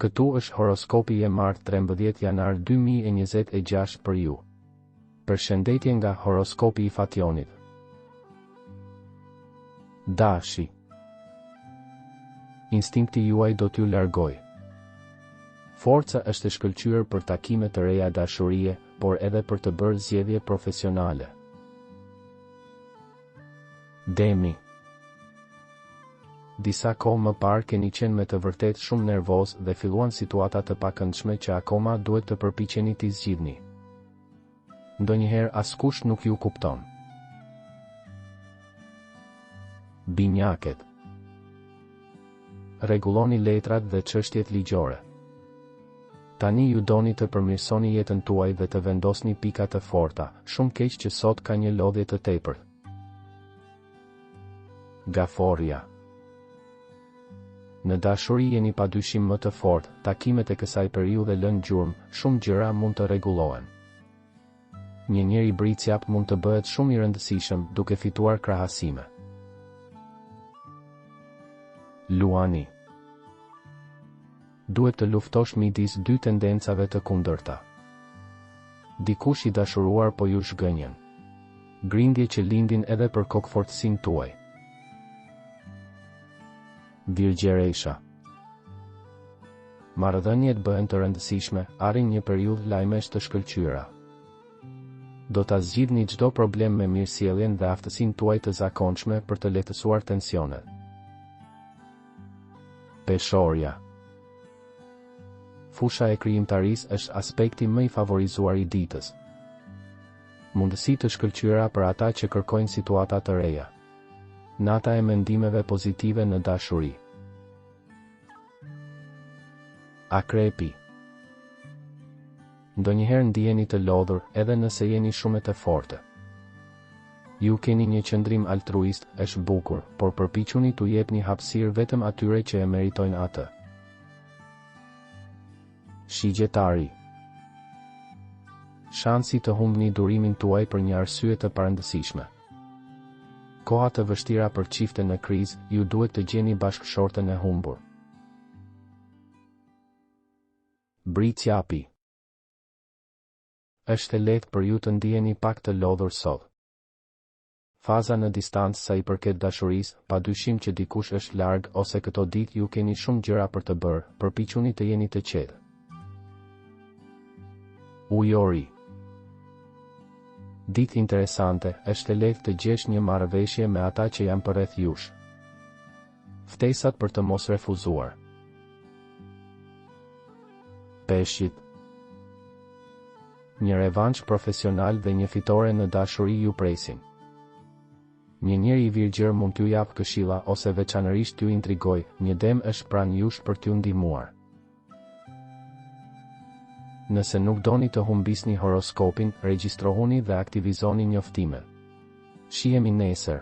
Këtu është horoskopi i martë 13 janar 2026 për ju. Përshëndetje nga horoskopi i Fationit. Dashi. Instinkti juaj do t'ju largoj. Forca është e shkëlqyer për takime të reja dashurie, por edhe për të bërë zgjedhje profesionale. Demi. Disa kohë më parë keni qenë me të vërtet shumë nervoz dhe filluan situata të pakëndshme që akoma duhet të përpiqeni t'i zgjidhni. Ndonjëherë askush nuk ju kupton. Binjaket. Rregulloni letrat dhe çështjet ligjore. Tani ju doni të përmirësoni jetën tuaj dhe të vendosni pika të forta, shumë keq që sot ka një lodhje të tepërt. Gaforja. Në dashuri jeni padyshim më të fortë, takimet e kësaj periudhe lën gjurmë, shumë gjëra mund të rregullohen. Një njeri bricjap mund të bëhet shumë i rëndësishëm duke fituar krahasime. Luani. Duhet të luftosh midis dy tendencave të kundërta. Dikush i dashuruar po ju shgënjen. Grindje që lindin edhe për kokfortësinë tuaj. Virgjeresha. Marrëdhëniet bëhen të rëndësishme, arrin një periudhë lajmesh të shkëlqyera. Do ta zgjidhni çdo problem me mirësjelljen dhe aftësinë tuaj të zakonshme për të lehtësuar tensionet. Peshorja. Fusha e krijimtarisë është aspekti më i favorizuar i ditës. Mundësi të shkëlqyera për ata që kërkojnë situata të reja. Nata e mendimeve pozitive në dashuri. Akrepi. Ndonjëherë ndiheni të lodhur, edhe nëse jeni shumë të fortë. Ju keni një qëndrim altruist, është bukur, por përpiquni t'u jepni hapësirë vetëm atyre që e meritojnë atë. Shigjetari. Shansi të humbni durimin tuaj për një arsye të parëndësishme. Koha të vështira për çifte në krizë, ju duhet të gjeni bashkëshortën e humbur. Bricjapi. Është e lehtë për ju të ndiheni pak të lodhur sot. Faza në distancë sa i përket dashurisë, padyshim që dikush është larg ose këto ditë ju keni shumë gjëra për të bërë, përpiquni të jeni të qetë. Ujori. Ditë interesante, është e lehtë të gjesh një marrëveshje me ata që janë përreth jush. Ftesat për të mos refuzuar. Peshqit. Një revansh profesional dhe një fitore në dashuri ju presin. Një njeri i virgjër mund t'ju jap këshilla ose veçanërisht t'ju intrigoj, një dem është pranë jush për t'ju ndihmuar. Nëse nuk doni të humbisni horoskopin, regjistrohuni dhe aktivizoni njoftimet. Shihemi nesër.